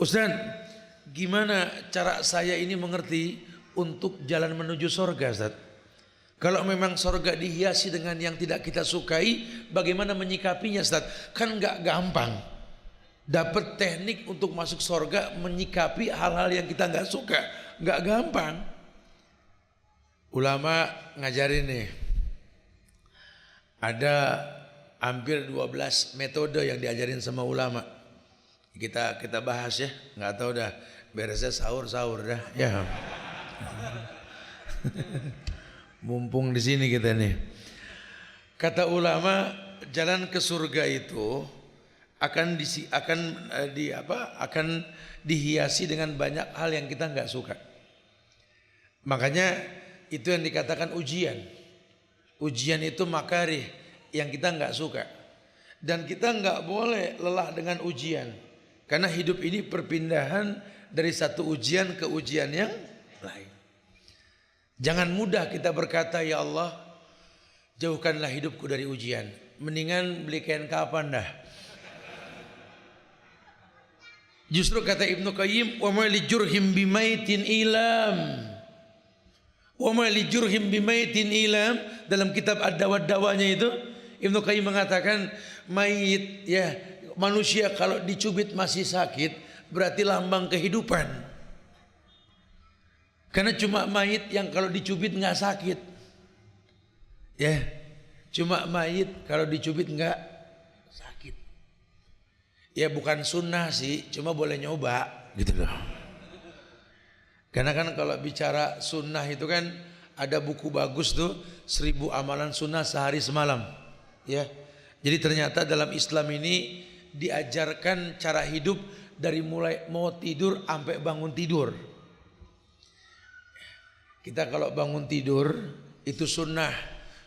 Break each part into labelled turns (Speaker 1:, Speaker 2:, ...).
Speaker 1: Ustaz, gimana cara saya ini mengerti untuk jalan menuju sorga, Ustaz? Kalau memang sorga dihiasi dengan yang tidak kita sukai, bagaimana menyikapinya, Ustaz? Kan nggak gampang. Dapat teknik untuk masuk sorga, menyikapi hal-hal yang kita nggak suka, nggak gampang. Ulama ngajarin nih, ada hampir 12 metode yang diajarin sama ulama. Kita bahas ya, nggak tahu dah, beresnya sahur dah ya. Mumpung di sini kita nih. Kata ulama, jalan ke surga itu akan dihiasi dengan banyak hal yang kita nggak suka. Makanya itu yang dikatakan ujian. Ujian itu makarih yang kita nggak suka. Dan kita nggak boleh lelah dengan ujian. Karena hidup ini perpindahan dari satu ujian ke ujian yang lain. Jangan mudah kita berkata, ya Allah, jauhkanlah hidupku dari ujian. Mendingan beli kain kapan dah. Justru kata Ibnu Qayyim, wa ma li jurhim bimaitin ilam. Wa ma li jurhim bimaitin ilam, dalam kitab Ad-Dawa-Dawanya itu Ibnu Qayyim mengatakan mayit ya, manusia kalau dicubit masih sakit berarti lambang kehidupan. Karena cuma mayit yang kalau dicubit nggak sakit. Ya, cuma mayit kalau dicubit nggak sakit. Ya bukan sunnah sih, cuma boleh nyoba gitu loh. Karena kan kalau bicara sunnah itu kan ada buku bagus tuh, 1000 amalan sunnah sehari semalam. Ya, jadi ternyata dalam Islam ini diajarkan cara hidup dari mulai mau tidur sampai bangun tidur. Kita kalau bangun tidur itu sunnah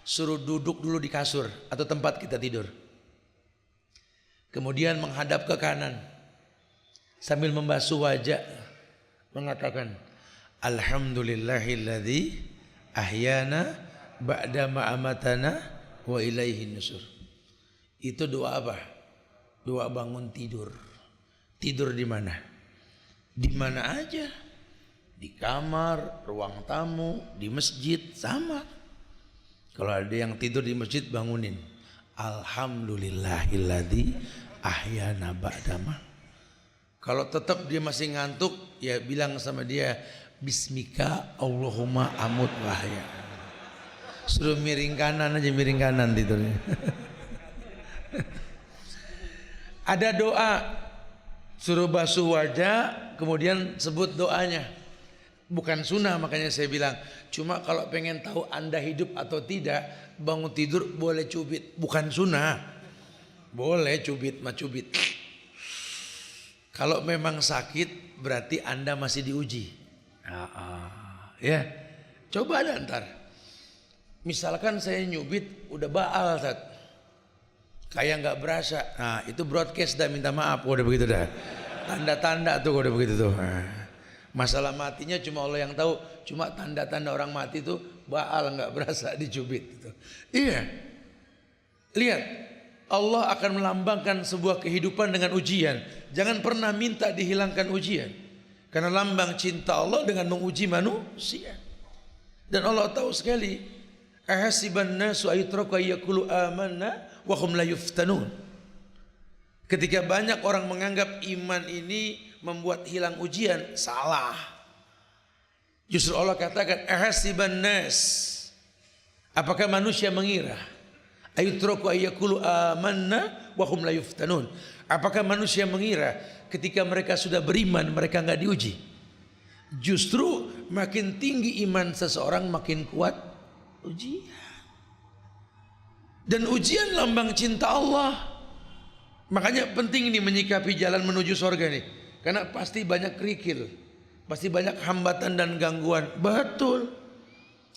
Speaker 1: suruh duduk dulu di kasur atau tempat kita tidur. Kemudian menghadap ke kanan sambil membasuh wajah mengatakan alhamdulillahilladzi ahyana ba'da ma amatana wa ilaihin nusur. Itu doa apa? Doa bangun tidur. Tidur di mana? Di mana aja. Di kamar, ruang tamu, di masjid sama. Kalau ada yang tidur di masjid bangunin. Alhamdulillahilladzi ahyana ba'dama. Kalau tetap dia masih ngantuk, ya bilang sama dia, Bismika Allahumma amut wahya. Suruh miring kanan aja, miring kanan tidurnya. Ada doa, suruh basuh wajah, kemudian sebut doanya. Bukan sunnah, makanya saya bilang, cuma kalau pengen tahu Anda hidup atau tidak, bangun tidur boleh cubit, bukan sunnah. Boleh cubit, mah cubit. Kalau memang sakit berarti Anda masih diuji. Ya, coba ada ntar. Misalkan saya nyubit udah baal, Tat. Kayak nggak berasa. Nah, itu broadcast dah, minta maaf udah begitu dah. Tanda-tanda tuh udah begitu tuh. Masalah matinya cuma Allah yang tahu. Cuma tanda-tanda orang mati tuh baal nggak berasa dicubit gitu. Iya. Lihat, Allah akan melambangkan sebuah kehidupan dengan ujian. Jangan pernah minta dihilangkan ujian. Karena lambang cinta Allah dengan menguji manusia. Dan Allah tahu sekali, ahasiban nasu ayutraku ayyaqulu amanna wa hum la yuftanun. Ketika banyak orang menganggap iman ini membuat hilang ujian, salah. Justru Allah katakan ahasiban nas, apakah manusia mengira ayutraku ayyaqulu amanna wa hum la yuftanun. Apakah manusia mengira ketika mereka sudah beriman mereka enggak diuji? Justru makin tinggi iman seseorang makin kuat ujian. Dan ujian lambang cinta Allah. Makanya penting ini menyikapi jalan menuju surga nih. Karena pasti banyak kerikil, pasti banyak hambatan dan gangguan. Betul,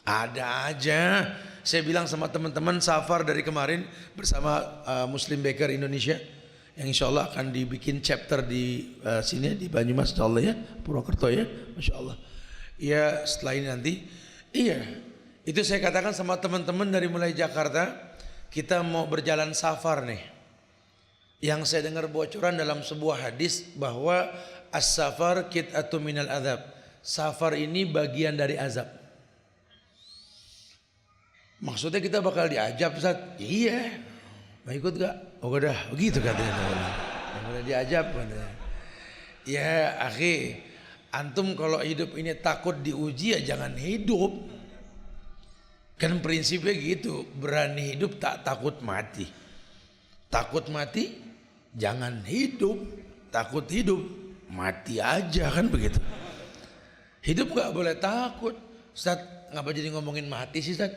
Speaker 1: ada aja. Saya bilang sama teman-teman safar dari kemarin bersama Muslim Baker Indonesia, yang insya Allah akan dibikin chapter di sini di Banyumas, insya Allah ya, Purwokerto ya, masya Allah. Ya setelah ini nanti, iya, itu saya katakan sama teman-teman dari mulai Jakarta, kita mau berjalan safar nih. Yang saya dengar bocoran dalam sebuah hadis bahwa as-safar qit'atun minal azab. Safar ini bagian dari azab. Maksudnya kita bakal diajab, Ustaz? Iya. Mau ikut gak? Oh udah, begitu katanya. Udah diajab katanya. Ya akhi, antum kalau hidup ini takut diuji ya jangan hidup. Kan prinsipnya gitu, berani hidup tak takut mati. Takut mati jangan hidup, takut hidup mati aja, kan begitu. Hidup gak boleh takut. Ustaz, ngapa jadi ngomongin mati sih, Ustaz?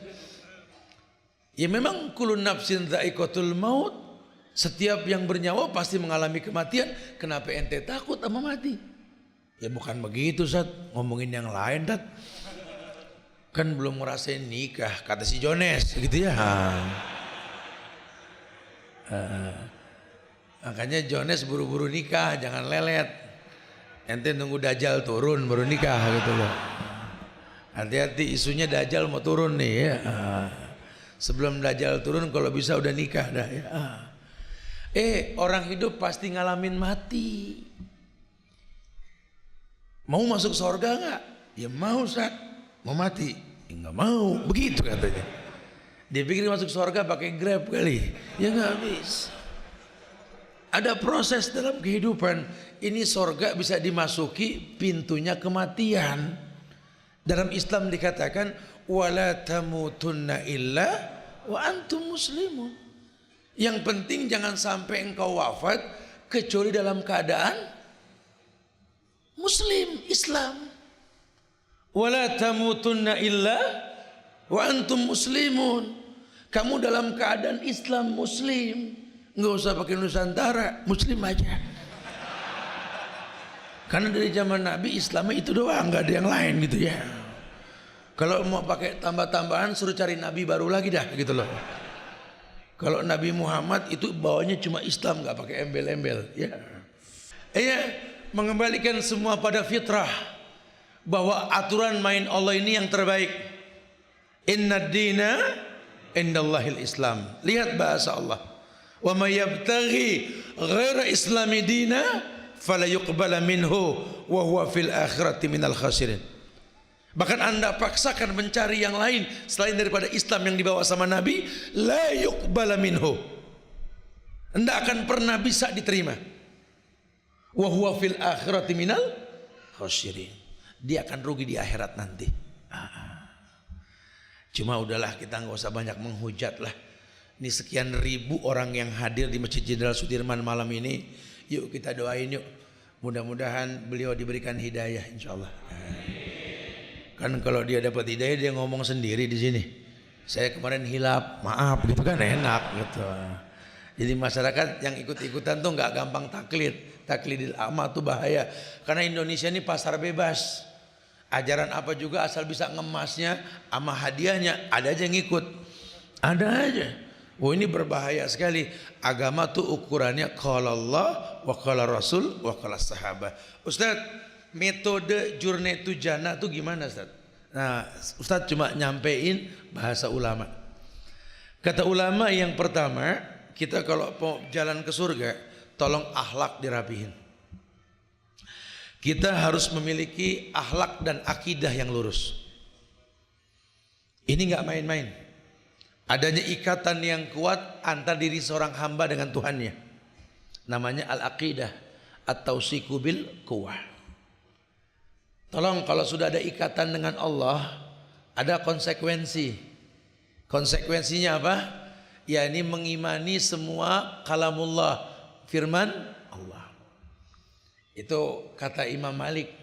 Speaker 1: Ya memang kullu nafsin dha'iqatul maut. Setiap yang bernyawa pasti mengalami kematian. Kenapa ente takut sama mati? Ya bukan begitu, Ustaz. Ngomongin yang lain, Ustaz. Kan belum ngerasain nikah, kata si Jones gitu ya. Makanya Jones buru-buru nikah, jangan lelet. Ente nunggu Dajjal turun baru nikah gitu loh. Hati-hati, isunya Dajjal mau turun nih ya. Sebelum Dajjal turun kalau bisa udah nikah dah ya. Orang hidup pasti ngalamin mati. Mau masuk surga nggak? Ya mau, Ustaz. Mau mati? Ya nggak mau. Begitu katanya. Dia pikir masuk surga pakai Grab kali. Ya nggak bisa. Ada proses dalam kehidupan. Ini surga bisa dimasuki pintunya kematian. Dalam Islam dikatakan wala tamutunna illa wa antum muslimun. Yang penting jangan sampai engkau wafat kecuali dalam keadaan muslim, Islam. Wala tamutunna illa wa antum muslimun. Kamu dalam keadaan Islam, muslim. Enggak usah pakai Nusantara, muslim aja. Karena dari zaman Nabi Islamnya itu doang, enggak ada yang lain gitu ya. Kalau mau pakai tambah-tambahan suruh cari nabi baru lagi dah gitu loh. Kalau Nabi Muhammad itu bawanya cuma Islam, nggak pakai embel-embel, ya. Mengembalikan semua pada fitrah bahwa aturan main Allah ini yang terbaik. Inna dina indallahil Islam. Lihat bahasa Allah. Wa may yabtaghi ghaira islami dina fala yuqbala minhu wa huwa fil akhirati minal khasirin. Bahkan Anda paksakan mencari yang lain selain daripada Islam yang dibawa sama Nabi, la yuqbala minhu. Anda akan pernah bisa diterima. Wa huwa fil akhirati minal khasirin. Dia akan rugi di akhirat nanti. Cuma udahlah, kita nggak usah banyak menghujat lah. Ini sekian ribu orang yang hadir di Masjid Jenderal Sudirman malam ini. Yuk kita doain yuk. Mudah-mudahan beliau diberikan hidayah insyaallah. Kan kalau dia dapat hidayah dia ngomong sendiri di sini. Saya kemarin hilaf, maaf gitu kan enak gitu. Jadi masyarakat yang ikut-ikutan tuh nggak gampang taklid. Taklidil ama tuh bahaya. Karena Indonesia ini pasar bebas. Ajaran apa juga asal bisa ngemasnya sama hadiahnya ada aja yang ikut. Ada aja. Oh ini berbahaya sekali. Agama tuh ukurannya qala Allah wa qala Rasul wa qala sahabat. Ustaz, metode jurnetu jana itu gimana, Ustaz? Nah, Ustaz cuma nyampein bahasa ulama. Kata ulama yang pertama, kita kalau mau jalan ke surga, tolong akhlak dirapihin. Kita harus memiliki akhlak dan akidah yang lurus. Ini nggak main-main. Adanya ikatan yang kuat antar diri seorang hamba dengan Tuhannya. Namanya al-aqidah at-tausiku bil quwwah. Tolong kalau sudah ada ikatan dengan Allah, ada konsekuensi. Konsekuensinya apa? Ya ini mengimani semua kalamullah, firman Allah. Itu kata Imam Malik.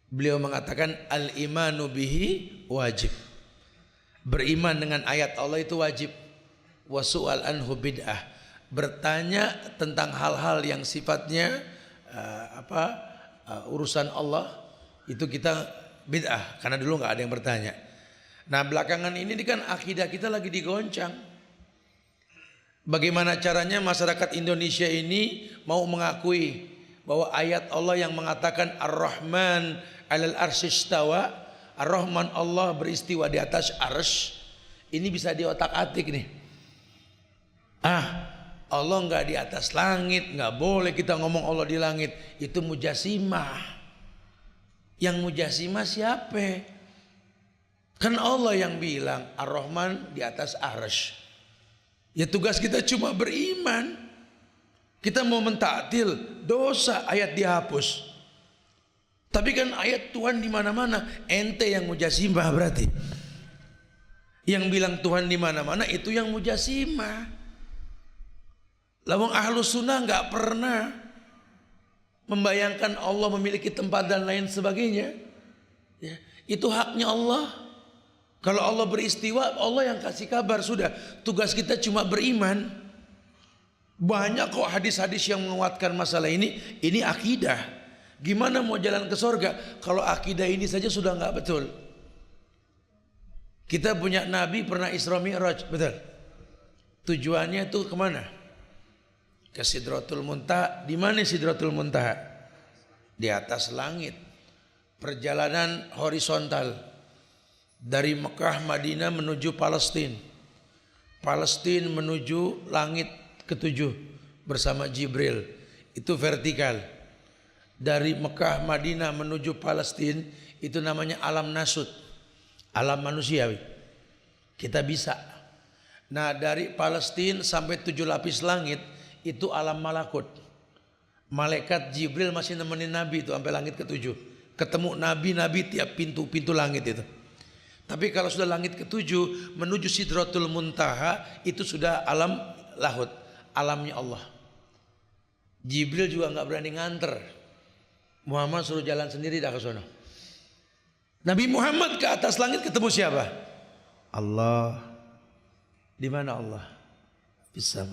Speaker 1: Beliau mengatakan al-imanu bihi wajib. Beriman dengan ayat Allah itu wajib. Wa su'al anhu bid'ah. Bertanya tentang hal-hal yang sifatnya urusan Allah itu kita bid'ah, karena dulu nggak ada yang bertanya. Nah belakangan ini kan akidah kita lagi digoncang. Bagaimana caranya masyarakat Indonesia ini mau mengakui bahwa ayat Allah yang mengatakan Ar-Rahman 'alal arsy istawa, Ar-Rahman Allah beristiwa di atas arsy, ini bisa diotak-atik nih. Allah nggak di atas langit, nggak boleh kita ngomong Allah di langit. Itu mujasimah. Yang mujasimah siapa? Kan Allah yang bilang Ar-Rahman di atas arsy. Ya tugas kita cuma beriman. Kita mau mentaktil dosa, ayat dihapus. Tapi kan ayat Tuhan di mana-mana. Ente yang mujasimah berarti. Yang bilang Tuhan di mana-mana itu yang mujasimah. Lawang Ahlus Sunnah nggak pernah membayangkan Allah memiliki tempat dan lain sebagainya. Ya, itu haknya Allah. Kalau Allah beristiwa, Allah yang kasih kabar, sudah. Tugas kita cuma beriman. Banyak kok hadis-hadis yang menguatkan masalah ini. Ini akidah. Gimana mau jalan ke surga kalau akidah ini saja sudah nggak betul? Kita punya Nabi pernah Isra Mi'raj, betul? Tujuannya itu kemana? Ke Sidratul Muntaha. Di mana Sidratul Muntaha? Di atas langit. Perjalanan horizontal dari Mekah Madinah menuju Palestina. Palestina menuju langit ketujuh bersama Jibril. Itu vertikal. Dari Mekah Madinah menuju Palestina itu namanya alam nasut. Alam manusiawi. Kita bisa. Nah, dari Palestina sampai 7 lapis langit itu alam malakut. Malaikat Jibril masih nemenin Nabi itu sampai langit ke-7. Ketemu Nabi-Nabi tiap pintu-pintu langit itu. Tapi kalau sudah langit ke-7 menuju Sidratul Muntaha itu sudah alam lahut, alamnya Allah. Jibril juga nggak berani nganter. Muhammad suruh jalan sendiri dah ke sana. Nabi Muhammad ke atas langit ketemu siapa? Allah. Di mana Allah? Bisa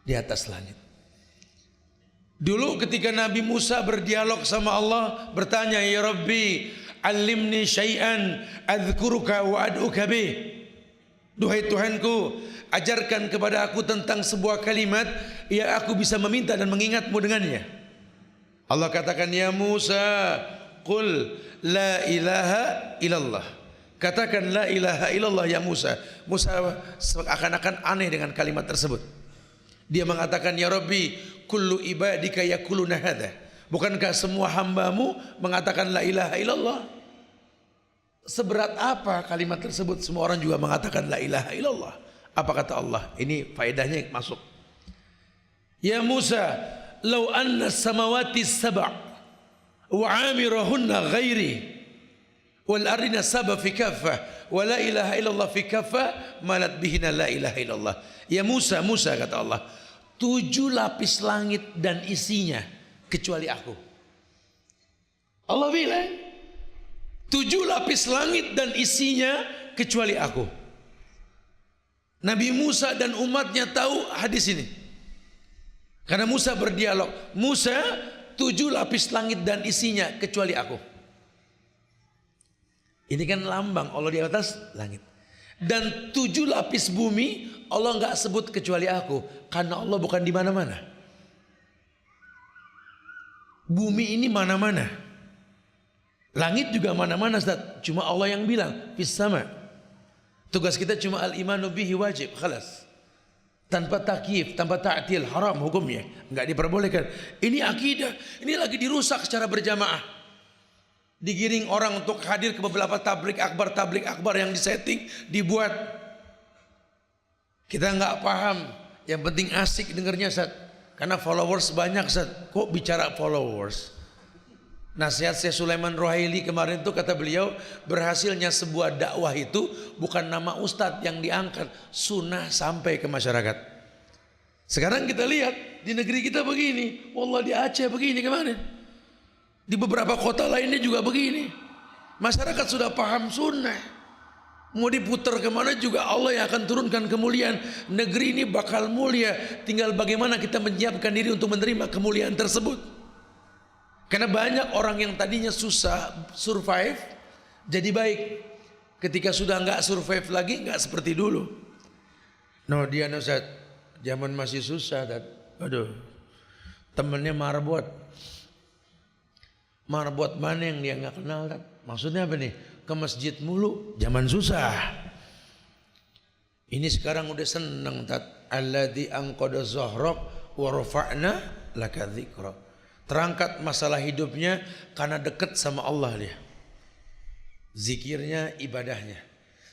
Speaker 1: di atas langit. Dulu ketika Nabi Musa berdialog sama Allah, bertanya, ya Rabbi, alimni syai'an adzkuruka wa ad'uka bih. Duhai Tuhanku, ajarkan kepada aku tentang sebuah kalimat yang aku bisa meminta dan mengingatmu dengannya. Allah katakan, ya Musa, qul la ilaha illallah. Katakan la ilaha illallah ya Musa. Musa seakan-akan aneh dengan kalimat tersebut. Dia mengatakan, ya Rabbi, kullu ibadika yakuluna hadha. Bukankah semua hambamu mengatakan la ilaha illallah? Seberat apa kalimat tersebut? Semua orang juga mengatakan la ilaha illallah. Apa kata Allah? Ini faedahnya masuk. Ya Musa, law anna samawati sab' wa amirahunna ghairi wal ardina sab'a fi kaffah wa la ilaha illallah fi kaffah malat bihina la ilaha illallah. Ya Musa, Musa kata Allah, 7 lapis langit dan isinya kecuali aku. Allah bilang 7 lapis langit dan isinya kecuali aku. Nabi Musa dan umatnya tahu hadis ini. Karena Musa berdialog, Musa 7 lapis langit dan isinya kecuali aku. Ini kan lambang Allah di atas langit. Dan 7 lapis bumi Allah nggak sebut kecuali aku, karena Allah bukan di mana-mana. Bumi ini mana-mana, langit juga mana-mana, Ustaz. Cuma Allah yang bilang fis sama. Tugas kita cuma al-imanu bihi wajib, khalas. Tanpa takyif, tanpa ta'til, haram hukumnya, nggak diperbolehkan. Ini akidah, ini lagi dirusak secara berjamaah. Digiring orang untuk hadir ke beberapa tablik akbar yang disetting, dibuat. Kita nggak paham, yang penting asik dengernya, Ustaz. Karena followers banyak, Ustaz. Kok bicara followers? Nasihat Syekh Sulaiman Ruhaili kemarin itu kata beliau, berhasilnya sebuah dakwah itu bukan nama ustadz yang diangkat, sunnah sampai ke masyarakat. Sekarang kita lihat di negeri kita begini, wallah di Aceh begini kemarin, di beberapa kota lainnya juga begini. Masyarakat sudah paham sunnah, mau diputar kemana juga Allah yang akan turunkan kemuliaan. Negeri ini bakal mulia, tinggal bagaimana kita menyiapkan diri untuk menerima kemuliaan tersebut. Karena banyak orang yang tadinya susah survive jadi baik. Ketika sudah nggak survive lagi, nggak seperti dulu. No, dia Ustaz, zaman masih susah, Tad. Aduh, temennya marbot. Marbot mana yang dia nggak kenal, Tad? Maksudnya apa nih? Ke masjid mulu, zaman susah. Ini sekarang udah seneng tat. Alladzi anqadha zahrak wa rafa'na laka dzikra. Terangkat masalah hidupnya karena dekat sama Allah dia. Zikirnya, ibadahnya.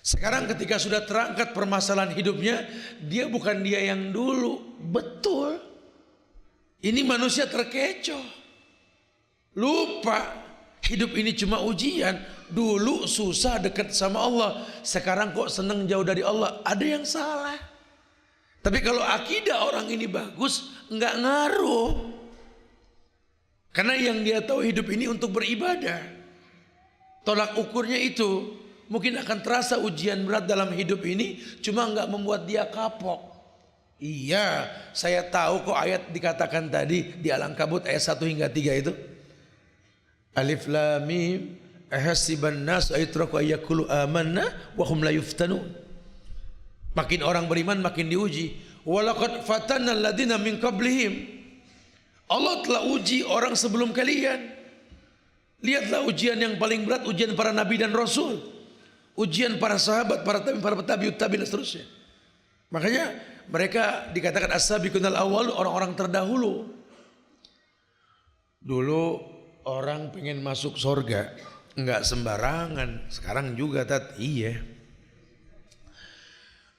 Speaker 1: Sekarang ketika sudah terangkat permasalahan hidupnya, dia bukan dia yang dulu. Betul. Ini manusia terkecoh. Lupa hidup ini cuma ujian. Dulu susah dekat sama Allah, sekarang kok seneng jauh dari Allah. Ada yang salah. Tapi kalau akidah orang ini bagus, nggak ngaruh. Karena yang dia tahu hidup ini untuk beribadah. Tolak ukurnya itu mungkin akan terasa ujian berat dalam hidup ini, cuma nggak membuat dia kapok. Iya, saya tahu kok ayat dikatakan tadi di Al-Ankabut ayat 1 hingga 3 itu. Alif lam mim ahasiban nas aytraku ayakulu amanna wa hum la yuftanun. Makin orang beriman makin diuji. Walaqad fatanna alladziina min qablihim. Allah telah uji orang sebelum kalian. Lihatlah ujian yang paling berat, ujian para nabi dan rasul, ujian para sahabat, para tabi'ut tabi'in dan seterusnya. Makanya mereka dikatakan as-sabiqunal awwal, orang-orang terdahulu. Dulu orang pengen masuk surga enggak sembarangan, sekarang juga iya.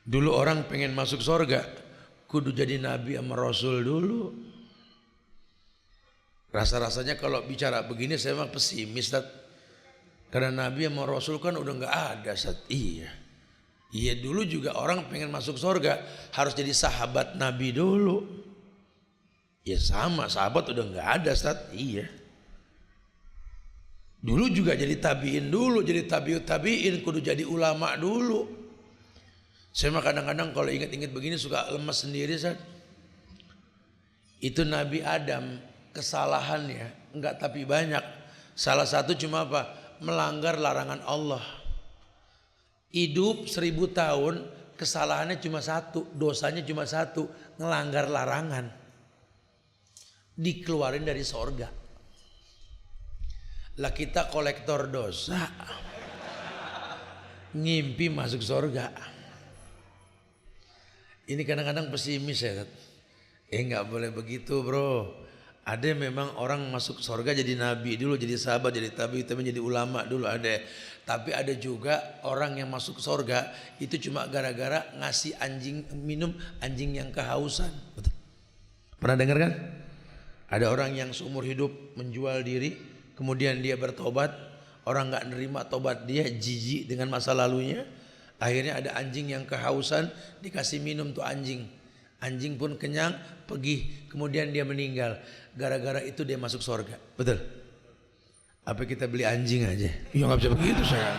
Speaker 1: Dulu orang pengen masuk surga kudu jadi nabi sama rasul dulu. Rasa-rasanya kalau bicara begini saya mah pesimis tat. Karena nabi sama rasul kan udah enggak ada saat. Iya. Iya, dulu juga orang pengen masuk surga harus jadi sahabat nabi dulu. Ya sama, sahabat udah enggak ada saat. Iya. Dulu juga jadi tabiin dulu, jadi tabiut tabiin, kudu jadi ulama dulu. Saya mah kadang-kadang kalau ingat-ingat begini suka lemas sendiri saat. Itu Nabi Adam kesalahannya enggak tapi banyak. Salah satu cuma apa? Melanggar larangan Allah. Hidup 1000 tahun kesalahannya cuma satu, dosanya cuma satu, ngelanggar larangan. Dikeluarin dari sorga. Lah kita kolektor dosa, ngimpi masuk sorga. Ini kadang-kadang pesimis ya. Nggak boleh begitu bro. Ada memang orang masuk sorga jadi nabi dulu, jadi sahabat, jadi tabi, jadi ulama dulu ada. Tapi ada juga orang yang masuk sorga itu cuma gara-gara ngasih anjing minum, anjing yang kehausan. Betul. Pernah dengar kan? Ada orang yang seumur hidup menjual diri, kemudian dia bertobat, orang nggak nerima tobat dia, jijik dengan masa lalunya. Akhirnya ada anjing yang kehausan, dikasih minum tuh anjing. Anjing pun kenyang, pergi, kemudian dia meninggal. Gara-gara itu dia masuk surga. Betul? Apa kita beli anjing aja? Ya nggak bisa begitu saya.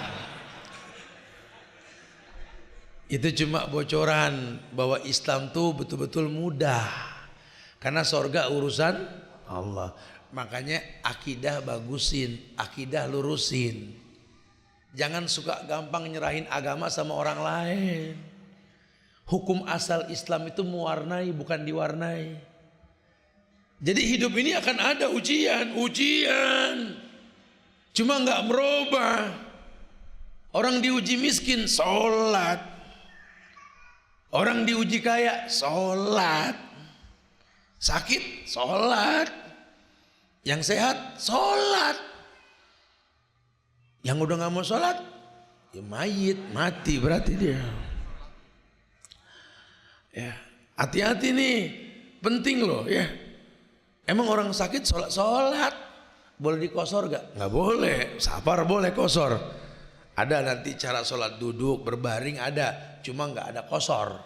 Speaker 1: Itu cuma bocoran bahwa Islam tuh betul-betul mudah. Karena surga urusan Allah. Makanya akidah bagusin, akidah lurusin. Jangan suka gampang nyerahin agama sama orang lain. Hukum asal Islam itu mewarnai bukan diwarnai. Jadi hidup ini akan ada ujian. Cuma nggak merubah. Orang diuji miskin, sholat. Orang diuji kaya, sholat. Sakit, sholat. Yang sehat, sholat. Yang udah nggak mau sholat, ya mayit, mati berarti dia. Ya, hati-hati nih, penting loh ya. Emang orang sakit sholat boleh dikosor gak? Nggak boleh. Safar boleh kosor. Ada nanti cara sholat duduk berbaring ada, cuma nggak ada kosor.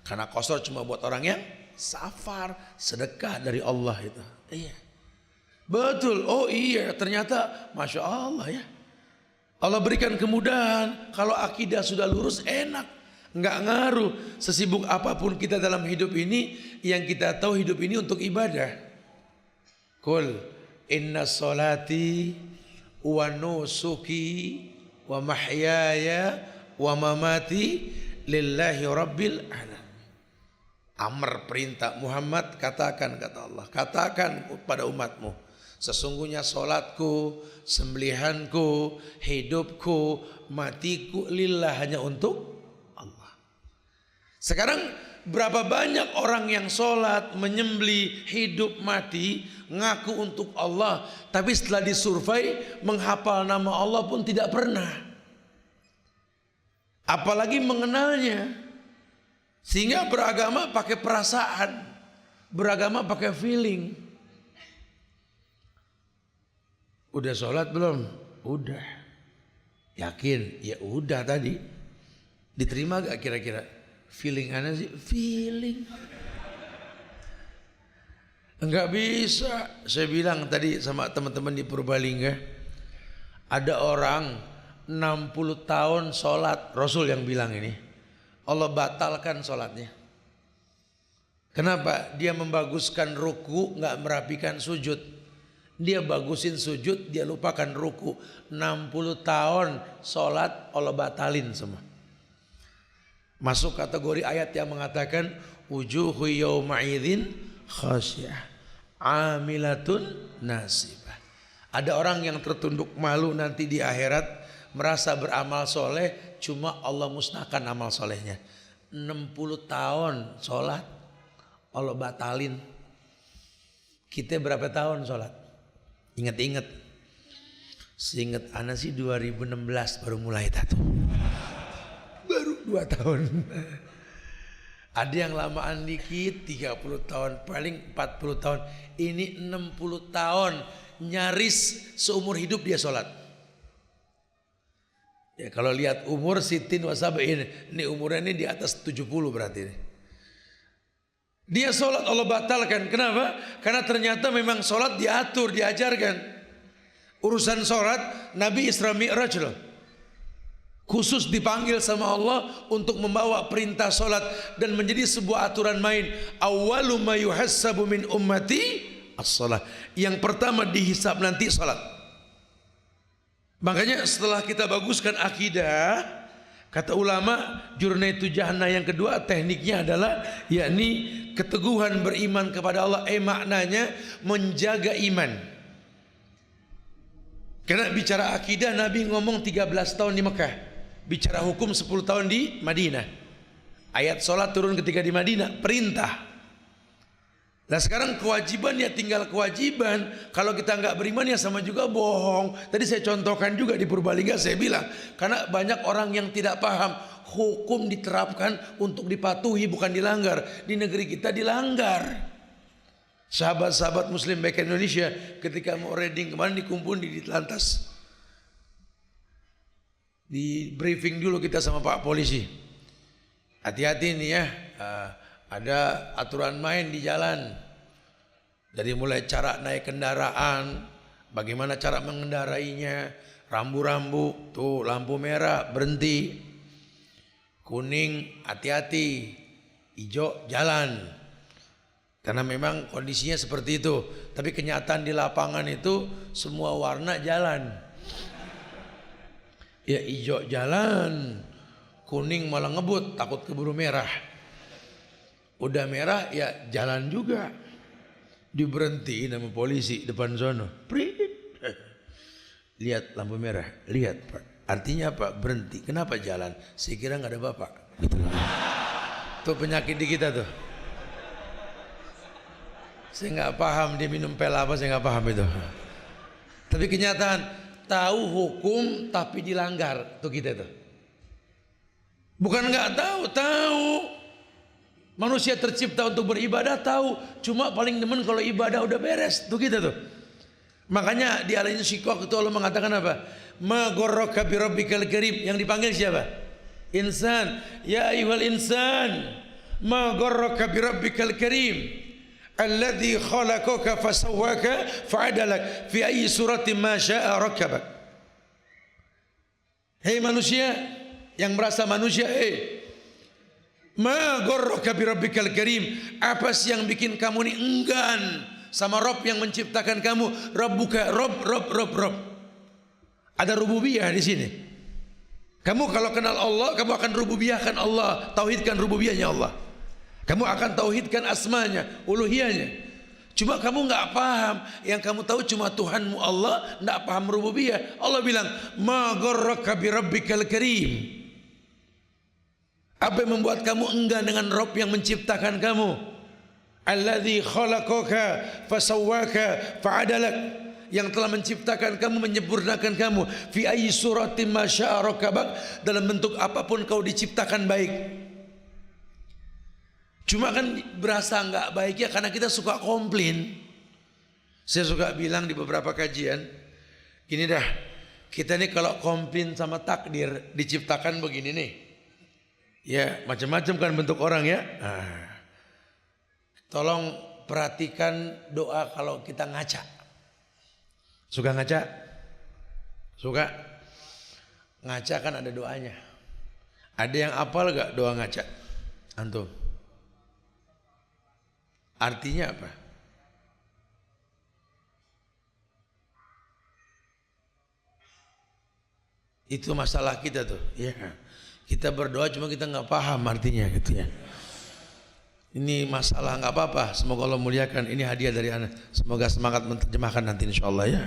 Speaker 1: Karena kosor cuma buat orang yang safar, sedekah dari Allah itu. Iya, betul. Oh iya, ternyata masya Allah ya. Allah berikan kemudahan. Kalau akidah sudah lurus enak, nggak ngaruh. Sesibuk apapun kita dalam hidup ini, yang kita tahu hidup ini untuk ibadah. Qul inna sholati wa nusuki wa mahyaya wa mamati lillahi rabbil alamin. Amr, perintah Muhammad, katakan, kata Allah, katakan pada umatmu, sesungguhnya solatku, sembelihanku, hidupku, matiku lillah, hanya untuk Allah. Sekarang berapa banyak orang yang sholat, menyembelih, hidup, mati, ngaku untuk Allah, tapi setelah disurvei menghafal nama Allah pun tidak pernah, apalagi mengenalnya. Sehingga beragama pakai perasaan, beragama pakai feeling. Udah sholat belum? Udah. Yakin? Ya udah tadi. Diterima gak kira-kira? Feeling aneh sih, feeling. Enggak bisa. Saya bilang tadi sama teman-teman di Purbalingga, ada orang 60 tahun sholat, Rasul yang bilang ini, Allah batalkan sholatnya. Kenapa? Dia membaguskan ruku, nggak merapikan sujud. Dia bagusin sujud, dia lupakan ruku. 60 tahun sholat Allah batalin semua. Masuk kategori ayat yang mengatakan wujuhu yawma idzin khasyah amilatun nasibah. Ada orang yang tertunduk malu nanti di akhirat, merasa beramal soleh, cuma Allah musnahkan amal solehnya. 60 tahun sholat Allah batalin. Kita berapa tahun sholat? Ingat-ingat. Seingat ana sih 2016 baru mulai tato. Baru 2 tahun. Ada yang lamaan dikit 30 tahun, paling 40 tahun. Ini 60 tahun, nyaris seumur hidup dia sholat. Ya kalau lihat umur sitin wasab'in, ini umurnya ini di atas 70 berarti ini. Dia sholat Allah batalkan. Kenapa? Karena ternyata memang sholat diatur, diajarkan. Urusan sholat Nabi Isra Mi'raj loh. Khusus dipanggil sama Allah untuk membawa perintah sholat dan menjadi sebuah aturan main. Awwalu ma yuhassabu min ummati as-shalah. Yang pertama dihisab nanti sholat. Makanya setelah kita baguskan akidah, kata ulama Jurnaitu Jahannah yang kedua tekniknya adalah yakni keteguhan beriman kepada Allah. Maknanya menjaga iman. Karena bicara akidah Nabi ngomong 13 tahun di Mekah. Bicara hukum 10 tahun di Madinah. Ayat sholat turun ketika di Madinah, perintah. Nah sekarang kewajiban ya tinggal kewajiban. Kalau kita nggak beriman ya sama juga bohong. Tadi saya contohkan juga di Purbalingga, saya bilang karena banyak orang yang tidak paham hukum diterapkan untuk dipatuhi bukan dilanggar. Di negeri kita dilanggar. Sahabat-sahabat Muslim baik Indonesia ketika mau reading kemarin dikumpul di Lantas. Di briefing dulu kita sama Pak Polisi. Hati-hati nih ya, ada aturan main di jalan. Dari mulai cara naik kendaraan, bagaimana cara mengendarainya, rambu-rambu, tuh lampu merah berhenti, kuning hati-hati, hijau jalan. Karena memang kondisinya seperti itu. Tapi kenyataan di lapangan itu semua warna jalan. Ya hijau jalan, kuning malah ngebut takut keburu merah. Udah merah ya jalan juga. Diberhentiin sama polisi depan sono. Lihat lampu merah, lihat Pak. Artinya apa? Berhenti. Kenapa jalan? Saya kira nggak ada bapak. Gitu. Tuh penyakit di kita tuh. Saya nggak paham dia minum pil apa, saya nggak paham itu. Tapi kenyataan tahu hukum tapi dilanggar tuh kita tuh. Bukan nggak tahu, tahu. Manusia tercipta untuk beribadah tahu, cuma paling demen kalau ibadah udah beres tuh kita tuh. Makanya di Al Insyiqaq itu Allah mengatakan apa? Ma gharraka bi rabbikal karim. Yang dipanggil siapa? Insan. Ya ayyuhal insan, ma gharraka bi rabbikal karim. Alladzi khalaqaka fasawwaka fa'adalak fi ayyi suratin ma syaa rakkabak. Hei manusia yang merasa manusia, ma gharraka bi rabbikal karim. Apa sih yang bikin kamu ini enggan sama Rabb yang menciptakan kamu? Rabbuka, Rabb. Ada rububiyah di sini. Kamu kalau kenal Allah, kamu akan rububiyahkan Allah, tauhidkan rububiyahnya Allah. Kamu akan tauhidkan asmanya, uluhiyahnya. Cuma kamu nggak paham, yang kamu tahu cuma Tuhanmu Allah, nggak paham rububiyah. Allah bilang, ma gharraka bi rabbikal karim. Apa yang membuat kamu enggan dengan Rabb yang menciptakan kamu? Alladzi khalaqaka fasawwaka fa'adalak, yang telah menciptakan kamu, menyempurnakan kamu. Fi ayyi suratin ma syaa rakabak, dalam bentuk apapun kau diciptakan baik. Cuma kan berasa enggak baik ya karena kita suka komplain. Saya suka bilang di beberapa kajian, gini dah, kita nih kalau komplain sama takdir, diciptakan begini nih. Ya macam-macam kan bentuk orang ya. Tolong perhatikan doa kalau kita ngaca. Suka ngaca? Suka? Ngaca kan ada doanya. Ada yang hafal gak doa ngaca? Antum? Artinya apa? Itu masalah kita tuh. Ya. Kita berdoa cuma kita nggak paham artinya gitu ya. Ini masalah, nggak apa-apa. Semoga Allah muliakan. Ini hadiah dari Anda. Semoga semangat menerjemahkan nanti insyaallah ya.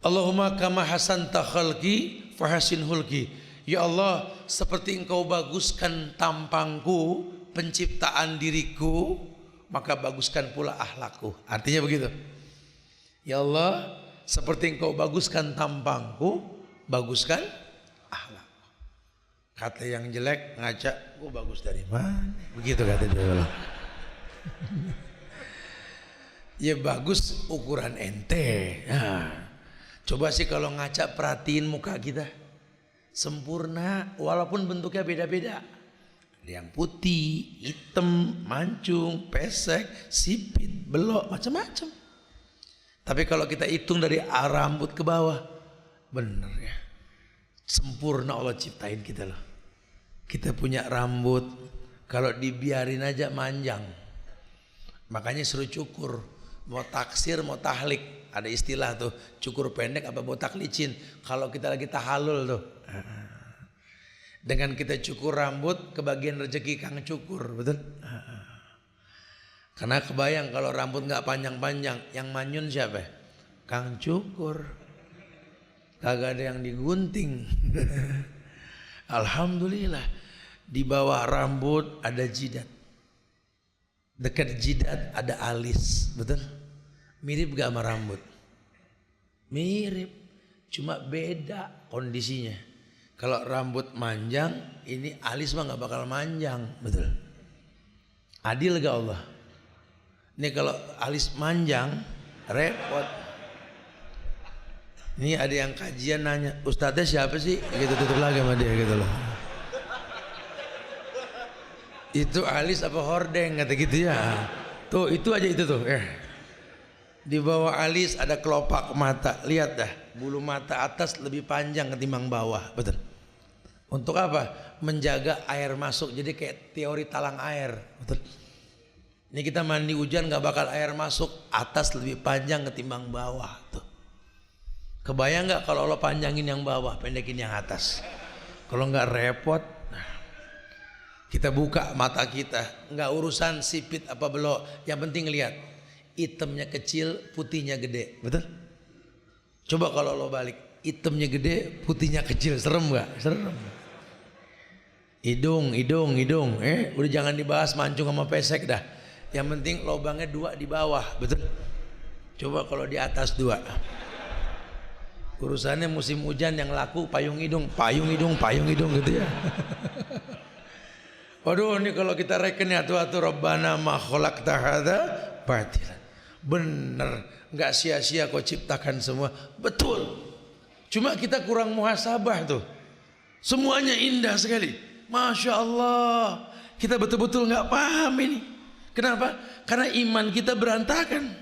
Speaker 1: Allahumma kama hasanta khalqi fahasin hulki. Ya Allah, seperti Engkau baguskan tampangku, penciptaan diriku, maka baguskan pula akhlakku. Artinya begitu. Ya Allah, seperti Engkau baguskan tampangku, baguskan akhlak. Kata yang jelek ngaca, gua bagus dari mana? Begitu kata dia. Ya bagus ukuran ente. Nah, coba sih kalau ngaca perhatiin muka kita, sempurna walaupun bentuknya beda-beda. Ada yang putih, hitam, mancung, pesek, sipit, belok, macam-macam. Tapi kalau kita hitung dari rambut ke bawah, bener ya, sempurna Allah ciptain kita loh. Kita punya rambut, kalau dibiarin aja manjang. Makanya suruh cukur. Mau taksir, mau tahlik. Ada istilah tuh, cukur pendek apa botak licin. Kalau kita lagi tahalul tuh. Dengan kita cukur rambut, kebagian rezeki kang cukur, betul? Karena kebayang kalau rambut nggak panjang-panjang, yang manyun siapa? Kang cukur. Kagak ada yang digunting. Alhamdulillah, di bawah rambut ada jidat, dekat jidat ada alis, betul? Mirip gak sama rambut? Mirip, cuma beda kondisinya. Kalau rambut manjang, ini alis mah gak bakal manjang, betul? Adil gak Allah? Ini kalau alis manjang, repot. Ini ada yang kajian nanya, ustadznya siapa sih? Gitu tutup lagi sama dia gitu loh. Itu alis apa hordeng kata gitu ya. Tuh itu aja itu tuh. Di bawah alis ada kelopak mata. Lihat dah, bulu mata atas lebih panjang ketimbang bawah, betul. Untuk apa? Menjaga air masuk. Jadi kayak teori talang air, betul. Ini kita mandi hujan nggak bakal air masuk, atas lebih panjang ketimbang bawah tuh. Kebayang nggak kalau Allah panjangin yang bawah, pendekin yang atas? Kalau nggak repot. Kita buka mata kita, nggak urusan sipit apa belok, yang penting lihat hitamnya kecil, putihnya gede, betul? Coba kalau lo balik, hitamnya gede, putihnya kecil, serem nggak? Serem. Hidung, udah jangan dibahas mancung sama pesek dah. Yang penting lubangnya 2 di bawah, betul? Coba kalau di atas 2. Urusannya musim hujan yang laku payung hidung gitu ya. Waduh, ini kalau kita reken ya tuh Rabbana ma khalaqta hadza batilan. Bener, enggak sia-sia kau ciptakan semua. Betul. Cuma kita kurang muhasabah tuh. Semuanya indah sekali. Masya Allah. Kita betul-betul enggak paham ini. Kenapa? Karena iman kita berantakan.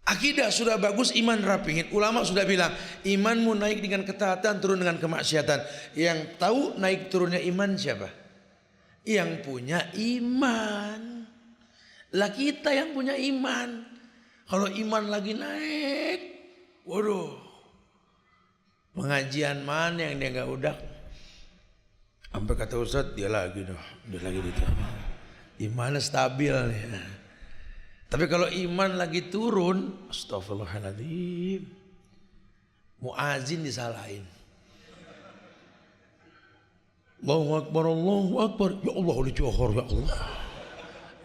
Speaker 1: Akidah sudah bagus, iman rapingin. Ulama sudah bilang, imanmu naik dengan ketaatan, turun dengan kemaksiatan. Yang tahu naik turunnya iman siapa? Yang punya iman. Lah kita yang punya iman. Kalau iman lagi naik, waduh, pengajian mana yang dia nggak udah? Sampai kata Ustadz dia lagi gitu. Imannya stabil nih. Tapi kalau iman lagi turun, astagfirullahaladzim, muazin disalahin. Allahu Akbar. Ya Allah, udah johor, ya Allah.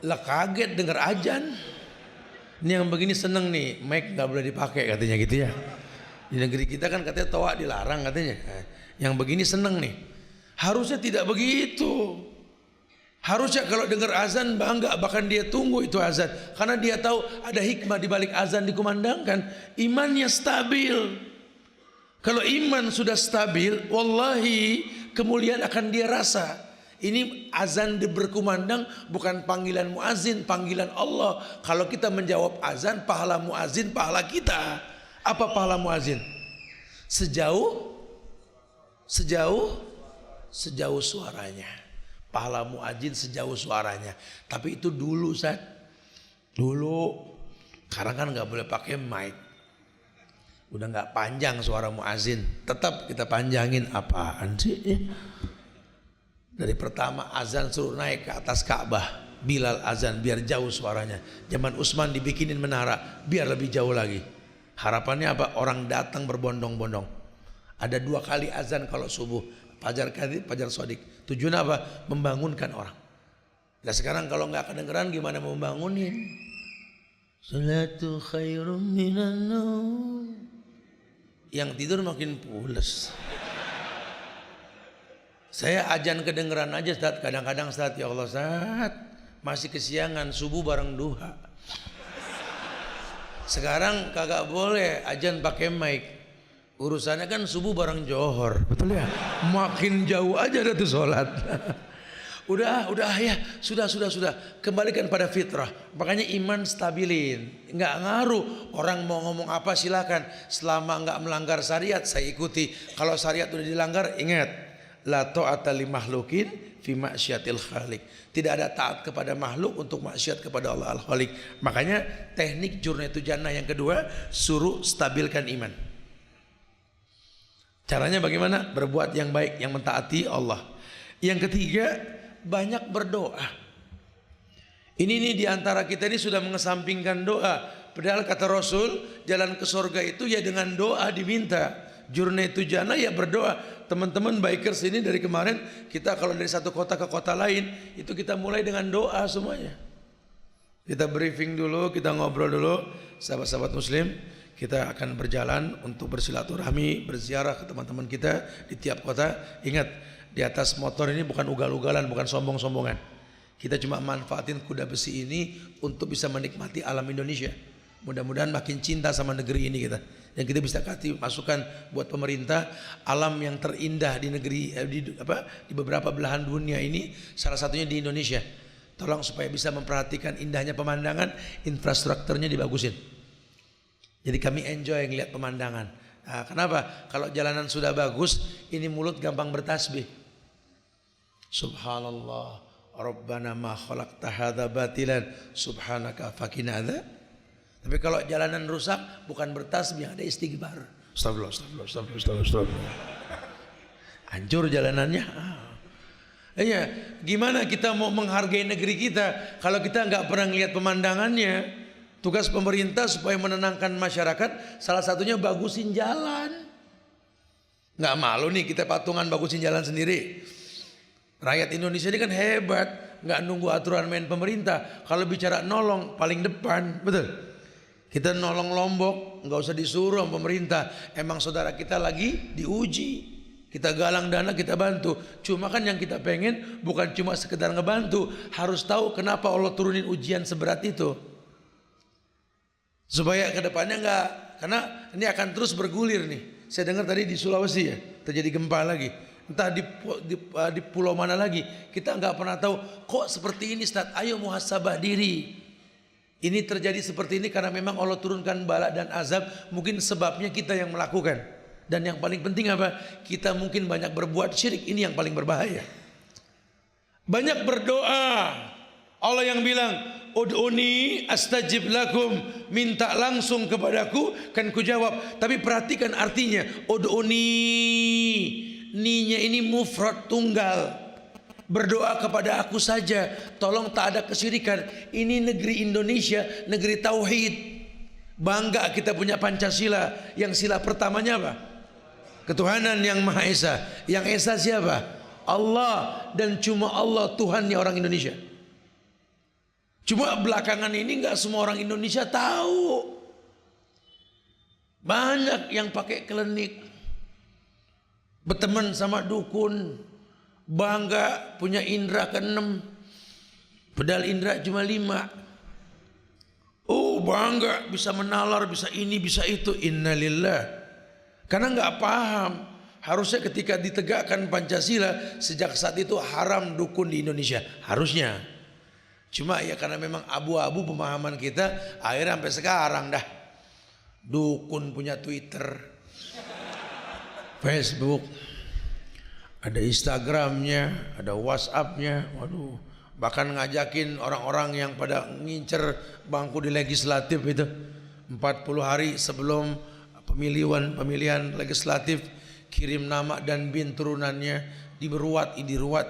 Speaker 1: Lah kaget dengar azan. Ini yang begini seneng nih, mic nggak boleh dipakai katanya gitu ya. Di negeri kita kan katanya toa dilarang katanya. Yang begini seneng nih. Harusnya tidak begitu. Harusnya kalau dengar azan bangga, bahkan dia tunggu itu azan. Karena dia tahu ada hikmah di balik azan dikumandangkan. Imannya stabil. Kalau iman sudah stabil, wallahi kemuliaan akan dia rasa. Ini azan berkumandang bukan panggilan muazin, panggilan Allah. Kalau kita menjawab azan, pahala muazin, pahala kita. Apa pahala muazin? Sejauh suaranya. Pahala muazin sejauh suaranya. Tapi itu dulu, Ustaz. Dulu. Sekarang kan nggak boleh pakai mic. Udah nggak panjang suara muazin. Tetap kita panjangin. Apaan sih? Dari pertama azan suruh naik ke atas Ka'bah. Bilal azan biar jauh suaranya. Zaman Utsman dibikinin menara biar lebih jauh lagi. Harapannya apa? Orang datang berbondong-bondong. Ada 2 kali azan kalau subuh. Fajar kadhib, fajar shadiq. Tujuan apa? Membangunkan orang. Nah sekarang kalau nggak kedengeran gimana mau membangunin? Salatu khairum minan naum. Yang tidur makin pules. Saya azan kedengeran aja Ustaz. Kadang-kadang Ustaz, ya Allah Ustaz, masih kesiangan subuh bareng duha. Sekarang kagak boleh azan pakai mic. Urusannya kan subuh bareng johor. Betul ya? Makin jauh aja ada tuh sholat. Udah ya, sudah. Kembalikan pada fitrah. Makanya iman stabilin. Nggak ngaruh. Orang mau ngomong apa silakan. Selama nggak melanggar syariat saya ikuti. Kalau syariat udah dilanggar, ingat. La ta'ata li makhlukin fi ma'syiatil khaliq. Tidak ada taat kepada makhluk untuk maksiat kepada Allah Al-Khaliq. Makanya teknik Jurnatu Jannah yang kedua, suruh stabilkan iman. Caranya bagaimana? Berbuat yang baik, yang mentaati Allah. Yang ketiga, banyak berdoa. Ini di antara kita ini sudah mengesampingkan doa. Padahal kata Rasul, jalan ke surga itu ya dengan doa diminta. Jurnatu Jannah ya berdoa. Teman-teman bikers ini dari kemarin kita kalau dari satu kota ke kota lain itu kita mulai dengan doa semuanya. Kita briefing dulu, kita ngobrol dulu, sahabat-sahabat muslim. Kita akan berjalan untuk bersilaturahmi, berziarah ke teman-teman kita di tiap kota. Ingat, di atas motor ini bukan ugal-ugalan, bukan sombong-sombongan. Kita cuma manfaatin kuda besi ini untuk bisa menikmati alam Indonesia. Mudah-mudahan makin cinta sama negeri ini kita. Yang kita bisa kasih masukan buat pemerintah, alam yang terindah di negeri di beberapa belahan dunia ini, salah satunya di Indonesia. Tolong supaya bisa memperhatikan indahnya pemandangan, infrastrukturnya dibagusin. Jadi kami enjoy ngeliat pemandangan. Nah, kenapa? Kalau jalanan sudah bagus, ini mulut gampang bertasbih. Subhanallah, Rabbana ma khalaqta hadza batilan, subhanaka faqina adzab. Tapi kalau jalanan rusak, bukan bertasbih, ada istighfar. Astagfirullah. Hancur jalanannya. Ya, gimana kita mau menghargai negeri kita kalau kita nggak pernah ngeliat pemandangannya? Tugas pemerintah supaya menenangkan masyarakat, salah satunya bagusin jalan. Nggak malu nih kita patungan bagusin jalan sendiri. Rakyat Indonesia ini kan hebat, nggak nunggu aturan main pemerintah. Kalau bicara nolong paling depan, betul. Kita nolong Lombok, nggak usah disuruh sama pemerintah. Emang saudara kita lagi diuji. Kita galang dana, kita bantu. Cuma kan yang kita pengen bukan cuma sekedar ngebantu, harus tahu kenapa Allah turunin ujian seberat itu. Supaya kedepannya enggak, karena ini akan terus bergulir nih. Saya dengar tadi di Sulawesi ya, terjadi gempa lagi. Entah di pulau mana lagi. Kita enggak pernah tahu kok seperti ini Ustaz. Ayo muhasabah diri. Ini terjadi seperti ini karena memang Allah turunkan bala dan azab. Mungkin sebabnya kita yang melakukan. Dan yang paling penting apa? Kita mungkin banyak berbuat syirik. Ini yang paling berbahaya. Banyak berdoa. Allah yang bilang, ud'uni astajib lakum, minta langsung kepadaku kan kujawab. Tapi perhatikan artinya, ud'uni, ninya ini mufrad tunggal. Berdoa kepada aku saja, tolong tak ada kesyirikan. Ini negeri Indonesia, negeri tauhid. Bangga kita punya Pancasila. Yang sila pertamanya apa? Ketuhanan yang Maha Esa. Yang Esa siapa? Allah dan cuma Allah Tuhannya orang Indonesia. Cuma belakangan ini nggak semua orang Indonesia tahu. Banyak yang pakai klinik, berteman sama dukun, bangga punya indera keenam, padahal indera cuma 5. Oh bangga bisa menalar, bisa ini, bisa itu. Innalillah. Karena nggak paham. Harusnya ketika ditegakkan Pancasila, sejak saat itu haram dukun di Indonesia. Harusnya. Cuma ya karena memang abu-abu pemahaman kita, akhirnya sampai sekarang dah. Dukun punya Twitter, Facebook, ada Instagramnya, ada WhatsAppnya. Waduh. Bahkan ngajakin orang-orang yang pada ngincer bangku di legislatif itu 40 hari sebelum pemilihan legislatif, kirim nama dan bin turunannya, diruat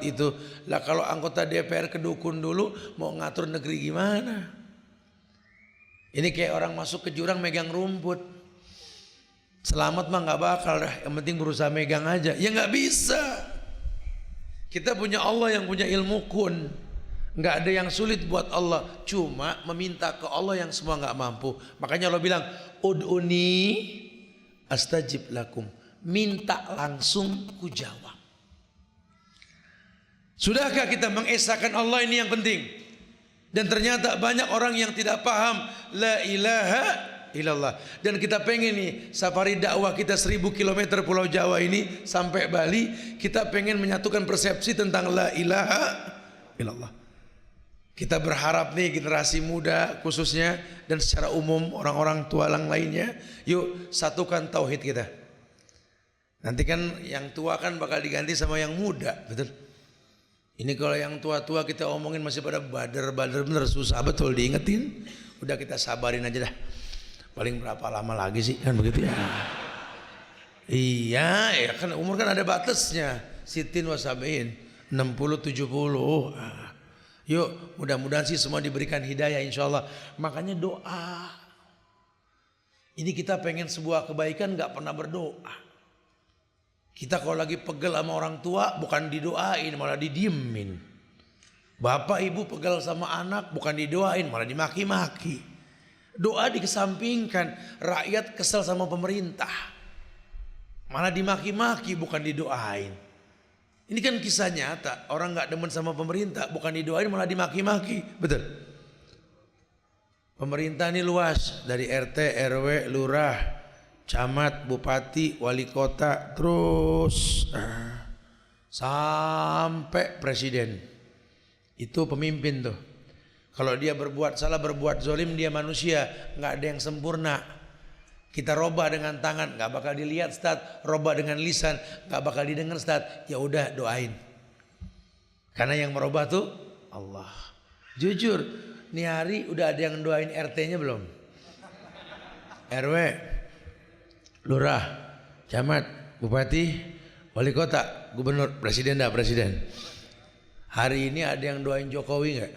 Speaker 1: itu. Lah kalau anggota DPR kedukun dulu mau ngatur negeri gimana? Ini kayak orang masuk ke jurang megang rumput. Selamat mah nggak bakal dah, yang penting berusaha megang aja. Ya nggak bisa. Kita punya Allah yang punya ilmu kun. Nggak ada yang sulit buat Allah, cuma meminta ke Allah yang semua nggak mampu. Makanya Allah bilang, ud'uni astajib lakum, minta langsung ku jawab. Sudahkah kita mengesahkan Allah? Ini yang penting. Dan ternyata banyak orang yang tidak paham la ilaha illallah. Dan kita pengen nih safari dakwah kita 1000 km Pulau Jawa ini sampai Bali, kita pengen menyatukan persepsi tentang la ilaha illallah. Kita berharap nih generasi muda khususnya dan secara umum orang-orang tua yang lainnya, yuk satukan tauhid kita. Nanti kan yang tua kan bakal diganti sama yang muda, betul? Ini kalau yang tua-tua kita omongin masih pada bader-bader, bener susah betul diingetin. Udah kita sabarin aja dah. Paling berapa lama lagi sih kan begitu ya? Iya, ya kan umur kan ada batasnya. Sitin wasabiin 60-70. Yuk mudah-mudahan sih semua diberikan hidayah insyaallah. Makanya doa. Ini kita pengen sebuah kebaikan gak pernah berdoa. Kita kalau lagi pegel sama orang tua bukan didoain malah didiemin. Bapak ibu pegel sama anak bukan didoain malah dimaki-maki. Doa dikesampingkan. Rakyat kesel sama pemerintah malah dimaki-maki bukan didoain. Ini kan kisah nyata. Orang gak demen sama pemerintah bukan didoain malah dimaki-maki. Betul. Pemerintah ini luas. Dari RT, RW, lurah, camat, bupati, wali kota, terus sampai presiden. Itu pemimpin tuh. Kalau dia berbuat salah, berbuat zolim, dia manusia. Gak ada yang sempurna. Kita robah dengan tangan, nggak bakal dilihat Ustaz. Robah dengan lisan, nggak bakal didengar Ustaz. Ya udah doain. Karena yang merubah tuh Allah. Jujur, nih hari udah ada yang doain RT-nya belum? RW, lurah, camat, bupati, wali kota, gubernur, presiden dah presiden. Hari ini ada yang doain Jokowi nggak?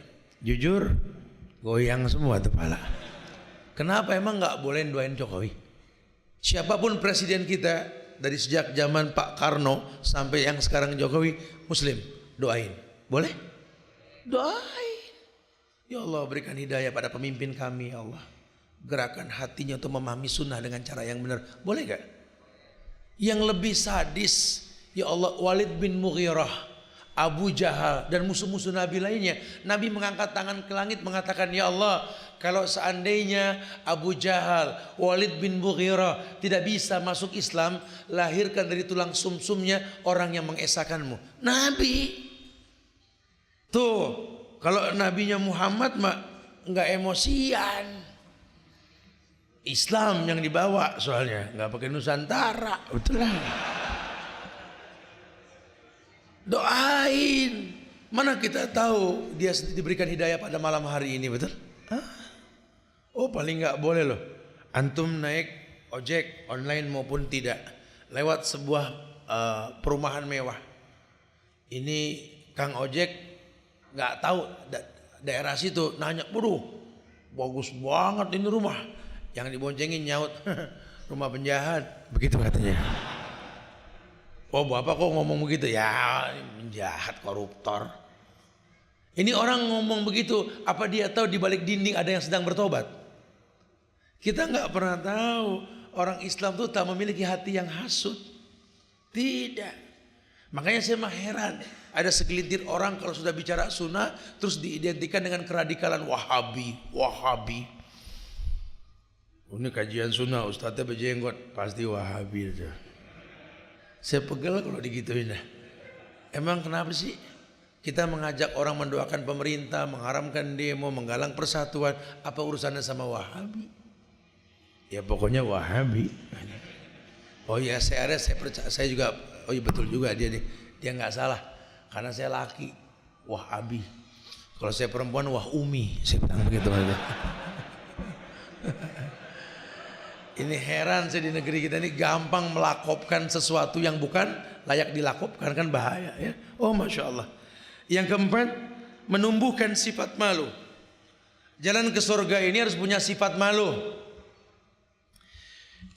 Speaker 1: Jujur, goyang semua kepala. Kenapa emang nggak boleh doain Jokowi? Siapapun presiden kita dari sejak zaman Pak Karno sampai yang sekarang Jokowi, Muslim, doain. Boleh? Doain. Ya Allah berikan hidayah pada pemimpin kami ya Allah. Gerakan hatinya untuk memahami sunnah dengan cara yang benar. Boleh gak? Yang lebih sadis, ya Allah, Walid bin Mughirah, Abu Jahal dan musuh-musuh Nabi lainnya. Nabi mengangkat tangan ke langit mengatakan, ya Allah, kalau seandainya Abu Jahal, Walid bin Mughirah tidak bisa masuk Islam, lahirkan dari tulang sumsumnya orang yang mengesahkanmu. Nabi. Tuh, kalau nabinya Muhammad mah nggak emosian. Islam yang dibawa soalnya, nggak pakai Nusantara, betul lah. Doain. Mana kita tahu dia diberikan hidayah pada malam hari ini, betul? Hah? Oh paling nggak boleh loh. Antum naik ojek online maupun tidak lewat sebuah perumahan mewah. Ini Kang ojek nggak tahu daerah situ, nanya, waduh bagus banget ini rumah. Yang diboncengin nyaut, rumah penjahat, begitu katanya. Oh bapak kok ngomong begitu? Ya jahat, koruptor. Ini orang ngomong begitu, apa dia tahu di balik dinding ada yang sedang bertobat? Kita nggak pernah tahu. Orang Islam itu tak memiliki hati yang hasut. Tidak. Makanya saya mah heran. Ada segelintir orang kalau sudah bicara sunnah terus diidentikan dengan keradikalan Wahabi. Wahabi. Ini kajian sunnah, ustadznya berjenggot, pasti Wahabi itu. Saya pegel kalau digituin dah. Emang kenapa sih kita mengajak orang mendoakan pemerintah, mengharamkan demo, menggalang persatuan, apa urusannya sama Wahabi? Ya pokoknya Wahabi. Oh iya saya percaya, saya juga, oh iya betul juga dia nih, dia nggak salah karena saya laki, Wahabi. Kalau saya perempuan Wahumi, saya bilang begitu aja. Ini heran saya di negeri kita ini gampang melakopkan sesuatu yang bukan layak dilakopkan, kan bahaya ya. Oh masya Allah. Yang keempat, menumbuhkan sifat malu. Jalan ke surga ini harus punya sifat malu.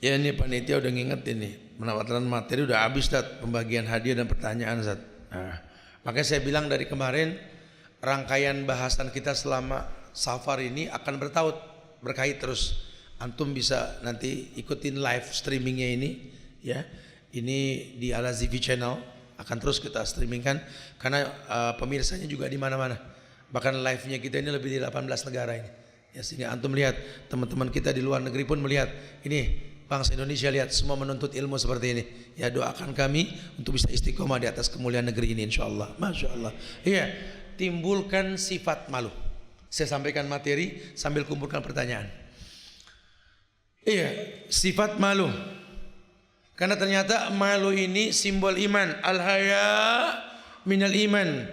Speaker 1: Ya ini panitia udah ngingetin nih, pendapatan materi udah habis Ustaz, pembagian hadiah dan pertanyaan Ustaz. Nah, makanya saya bilang dari kemarin rangkaian bahasan kita selama safar ini akan berkait terus. Antum bisa nanti ikutin live streamingnya ini ya. Ini di Al Azizi Channel akan terus kita streamingkan karena pemirsanya juga di mana-mana. Bahkan live-nya kita ini lebih di 18 negara ini. Ya sehingga antum lihat, teman-teman kita di luar negeri pun melihat ini bangsa Indonesia lihat semua menuntut ilmu seperti ini. Ya doakan kami untuk bisa istiqomah di atas kemuliaan negeri ini insyaallah. Masya Allah. Iya, timbulkan sifat malu. Saya sampaikan materi sambil kumpulkan pertanyaan. Iya, sifat malu. Karena ternyata malu ini simbol iman. Al-haya minal iman.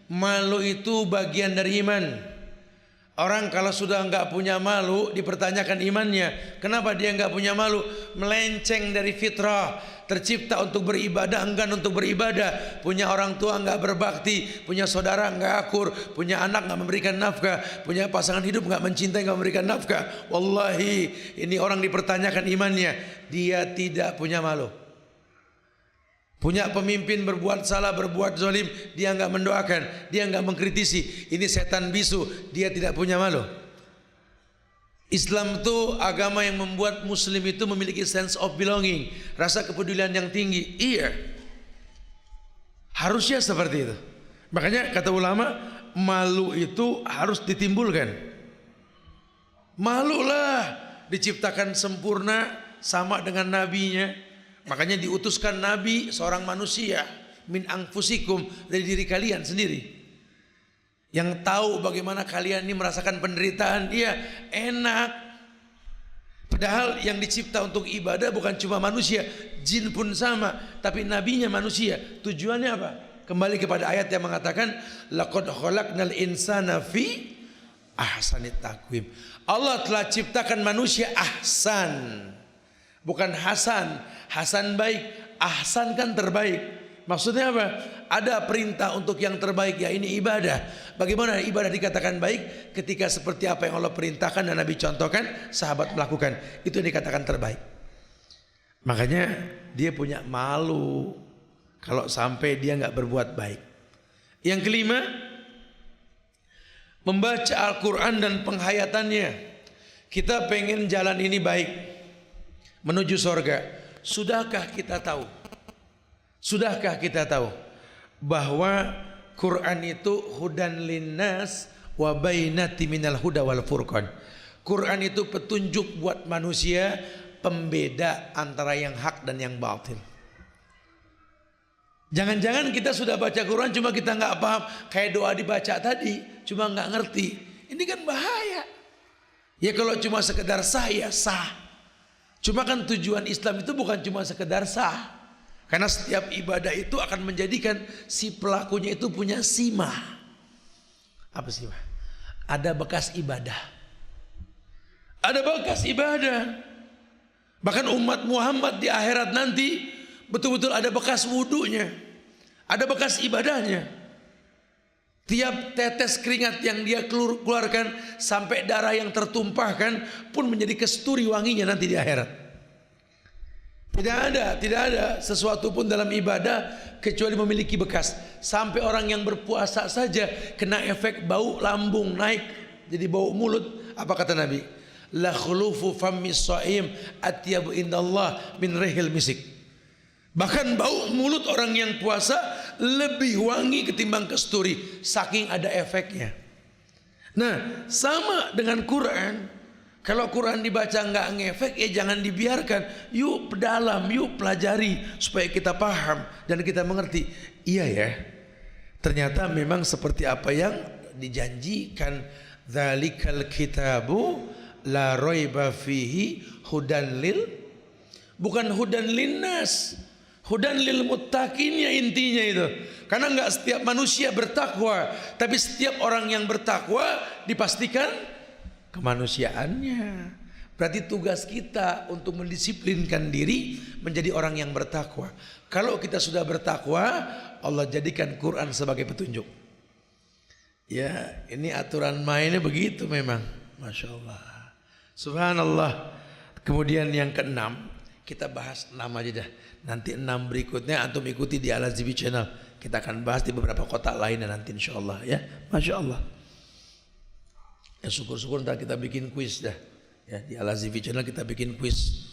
Speaker 1: Malu itu bagian dari iman. Orang kalau sudah enggak punya malu dipertanyakan imannya. Kenapa dia enggak punya malu? Melenceng dari fitrah. Tercipta untuk beribadah, enggan untuk beribadah. Punya orang tua enggak berbakti, punya saudara enggak akur, punya anak enggak memberikan nafkah, punya pasangan hidup enggak mencintai, enggak memberikan nafkah. Wallahi ini orang dipertanyakan imannya. Dia tidak punya malu. Punya pemimpin berbuat salah, berbuat zalim, dia enggak mendoakan, dia enggak mengkritisi. Ini setan bisu, dia tidak punya malu. Islam itu agama yang membuat muslim itu memiliki sense of belonging, rasa kepedulian yang tinggi. Iya. Harusnya seperti itu. Makanya kata ulama, malu itu harus ditimbulkan. Malulah, diciptakan sempurna sama dengan nabinya. Makanya diutuskan Nabi seorang manusia min anfusikum, dari diri kalian sendiri, yang tahu bagaimana kalian ini merasakan penderitaan. Dia enak. Padahal yang dicipta untuk ibadah bukan cuma manusia, jin pun sama, tapi nabinya manusia. Tujuannya apa? Kembali kepada ayat yang mengatakan laqad khalaqnal insana fi ahsanit taqwim. Allah telah ciptakan manusia ahsan. Bukan Hasan, Hasan baik, Ahsan kan terbaik. Maksudnya apa? Ada perintah untuk yang terbaik, ya ini ibadah. Bagaimana ibadah dikatakan baik? Ketika seperti apa yang Allah perintahkan dan Nabi contohkan, sahabat melakukan. Itu yang dikatakan terbaik. Makanya dia punya malu kalau sampai dia nggak berbuat baik. Yang kelima, membaca Al-Quran dan penghayatannya. Kita pengen jalan ini baik menuju surga. Sudahkah kita tahu? Sudahkah kita tahu bahwa Quran itu hudan linnas wa bainati minal huda wal furqan. Quran itu petunjuk buat manusia, pembeda antara yang hak dan yang batil. Jangan-jangan kita sudah baca Quran cuma kita nggak paham, kayak doa dibaca tadi cuma nggak ngerti. Ini kan bahaya. Ya kalau cuma sekedar sah ya sah. Cuma kan tujuan Islam itu bukan cuma sekedar sah. Karena setiap ibadah itu akan menjadikan si pelakunya itu punya simah. Apa simah? Ada bekas ibadah. Ada bekas ibadah. Bahkan umat Muhammad di akhirat nanti betul-betul ada bekas wudunya. Ada bekas ibadahnya. Tiap tetes keringat yang dia keluarkan sampai darah yang tertumpahkan pun menjadi kesturi wanginya nanti di akhirat. Tidak ada sesuatu pun dalam ibadah kecuali memiliki bekas. Sampai orang yang berpuasa saja kena efek bau lambung naik, jadi bau mulut. Apa kata Nabi? La khulufu fammi shaim atyabu indallah min rihil misik. Bahkan bau mulut orang yang puasa lebih wangi ketimbang kasturi, saking ada efeknya. Nah, sama dengan Quran. Kalau Quran dibaca nggak ngefek, ya jangan dibiarkan. Yuk pedalam, yuk pelajari supaya kita paham dan kita mengerti. Iya ya, ternyata memang seperti apa yang dijanjikan. Dzalikal kitabu la raiba fihi hudan lil, bukan hudan linnas, hudan lil muttaqin ya intinya itu. Karena nggak setiap manusia bertakwa, tapi setiap orang yang bertakwa dipastikan kemanusiaannya. Berarti tugas kita untuk mendisiplinkan diri menjadi orang yang bertakwa. Kalau kita sudah bertakwa, Allah jadikan Quran sebagai petunjuk. Ya, ini aturan mainnya begitu memang. Masya Allah, subhanallah. Kemudian yang keenam, kita bahas 6 aja dah. Nanti 6 berikutnya antum ikuti di Al-Azibi Channel. Kita akan bahas di beberapa kota lainnya nanti insya Allah ya. Masya Allah. Ya syukur-syukur ntar kita bikin kuis dah. Ya, di Al-Azizi Channel kita bikin kuis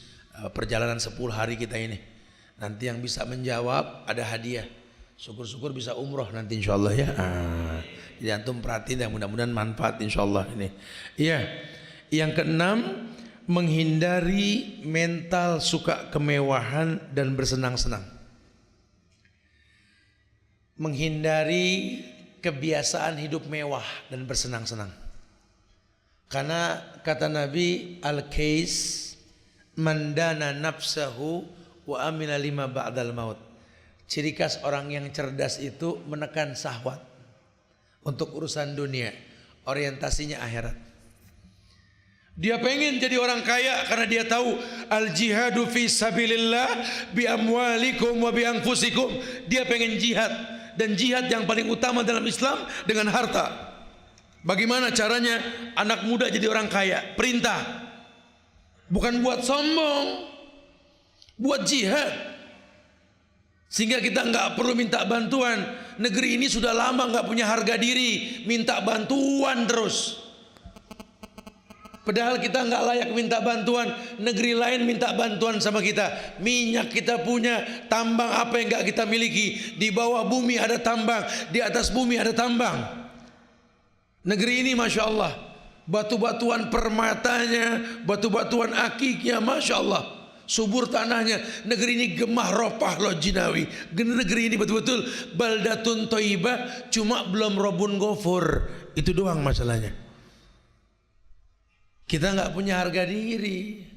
Speaker 1: perjalanan 10 hari kita ini. Nanti yang bisa menjawab ada hadiah. Syukur-syukur bisa umroh nanti insyaallah ya. Jadi antum perhatiin ya, mudah-mudahan manfaat insyaallah ini. Iya. Yang keenam, menghindari mental suka kemewahan dan bersenang-senang. Menghindari kebiasaan hidup mewah dan bersenang-senang. Karena kata Nabi, al-kais mandana nafsahu wa amila lima ba'dal maut. Ciri khas orang yang cerdas itu menekan syahwat untuk urusan dunia, orientasinya akhirat. Dia pengen jadi orang kaya karena dia tahu al-jihadu fi sabilillah bi amwalikum wa bi anfusikum. Dia pengen jihad, dan jihad yang paling utama dalam Islam dengan harta. Bagaimana caranya anak muda jadi orang kaya? Perintah. Bukan buat sombong, buat jihad. Sehingga kita nggak perlu minta bantuan. Negeri ini sudah lama nggak punya harga diri, minta bantuan terus. Padahal kita nggak layak minta bantuan. Negeri lain minta bantuan sama kita. Minyak kita punya, tambang apa yang nggak kita miliki. Di bawah bumi ada tambang, di atas bumi ada tambang. Negeri ini Masya Allah, batu-batuan permatanya, batu-batuan akiknya Masya Allah, subur tanahnya. Negeri ini gemah ropah loh jinawi. Negeri ini betul-betul baldatun toibah, cuma belum robun gofur. Itu doang masalahnya. Kita nggak punya harga diri.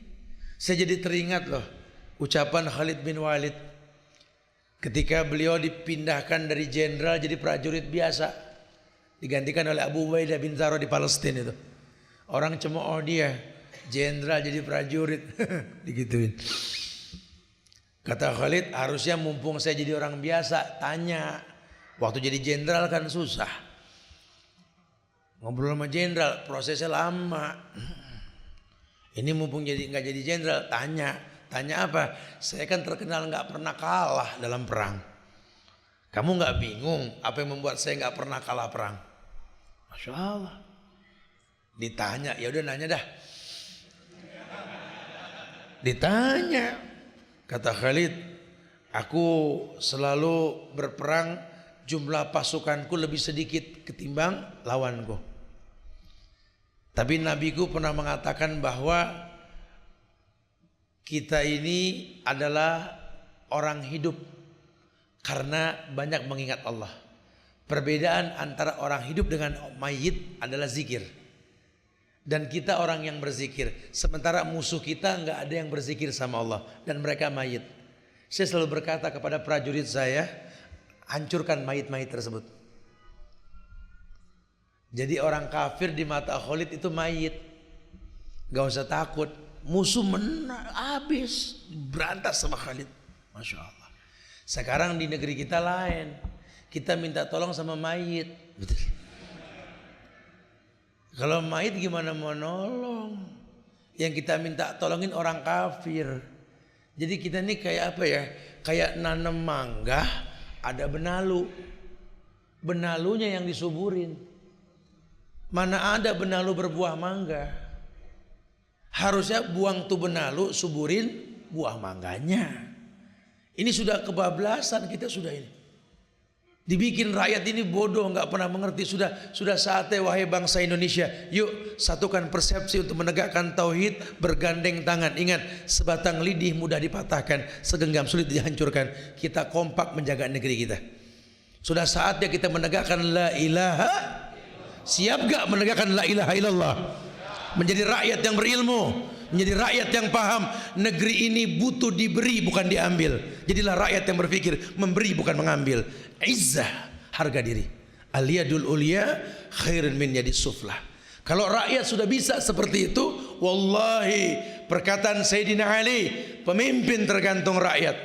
Speaker 1: Saya jadi teringat loh ucapan Khalid bin Walid ketika beliau dipindahkan dari jenderal jadi prajurit biasa, digantikan oleh Abu Ubaidah bin Jarrah di Palestina itu. Orang cemooh dia, jenderal jadi prajurit, digituin. Kata Khalid, harusnya mumpung saya jadi orang biasa, tanya. Waktu jadi jenderal kan susah. Ngobrol sama jenderal, prosesnya lama. Ini mumpung nggak jadi jenderal, tanya. Tanya apa? Saya kan terkenal nggak pernah kalah dalam perang. Kamu nggak bingung apa yang membuat saya nggak pernah kalah perang? Masya Allah. Ditanya, ya udah nanya dah. Ditanya, kata Khalid, aku selalu berperang, jumlah pasukanku lebih sedikit ketimbang lawanku. Tapi nabiku pernah mengatakan bahwa kita ini adalah orang hidup karena banyak mengingat Allah. Perbedaan antara orang hidup dengan mayit adalah zikir. Dan kita orang yang berzikir. Sementara musuh kita nggak ada yang berzikir sama Allah. Dan mereka mayit. Saya selalu berkata kepada prajurit saya, hancurkan mayit-mayit tersebut. Jadi orang kafir di mata Khalid itu mayit. Gak usah takut. Musuh menang, habis. Berantas sama Khalid. Masya Allah. Sekarang di negeri kita lain. Kita minta tolong sama mayit. Betul. Kalau mayit gimana mau nolong? Yang kita minta tolongin orang kafir. Jadi kita ini kayak apa ya? Kayak nanam mangga, ada benalu. Benalunya yang disuburin. Mana ada benalu berbuah mangga? Harusnya buang tuh benalu, suburin buah mangganya. Ini sudah kebablasan kita sudah ini. Dibikin rakyat ini bodoh, nggak pernah mengerti. Sudah saatnya wahai bangsa Indonesia, yuk satukan persepsi untuk menegakkan tauhid, bergandeng tangan. Ingat, sebatang lidih mudah dipatahkan, segenggam sulit dihancurkan. Kita kompak menjaga negeri kita. Sudah saatnya kita menegakkan la ilaha. Siap gak menegakkan la ilaha illallah? Menjadi rakyat yang berilmu, menjadi rakyat yang paham. Negeri ini butuh diberi bukan diambil. Jadilah rakyat yang berpikir memberi bukan mengambil. Izzah, harga diri. Aliyadul ulia khairun min yadis suflah. Kalau rakyat sudah bisa seperti itu, wallahi, perkataan Sayyidina Ali, pemimpin tergantung rakyat.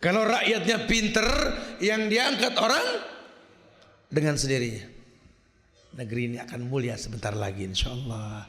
Speaker 1: Kalau rakyatnya pinter, yang diangkat orang dengan sendirinya. Negeri ini akan mulia sebentar lagi, insyaallah.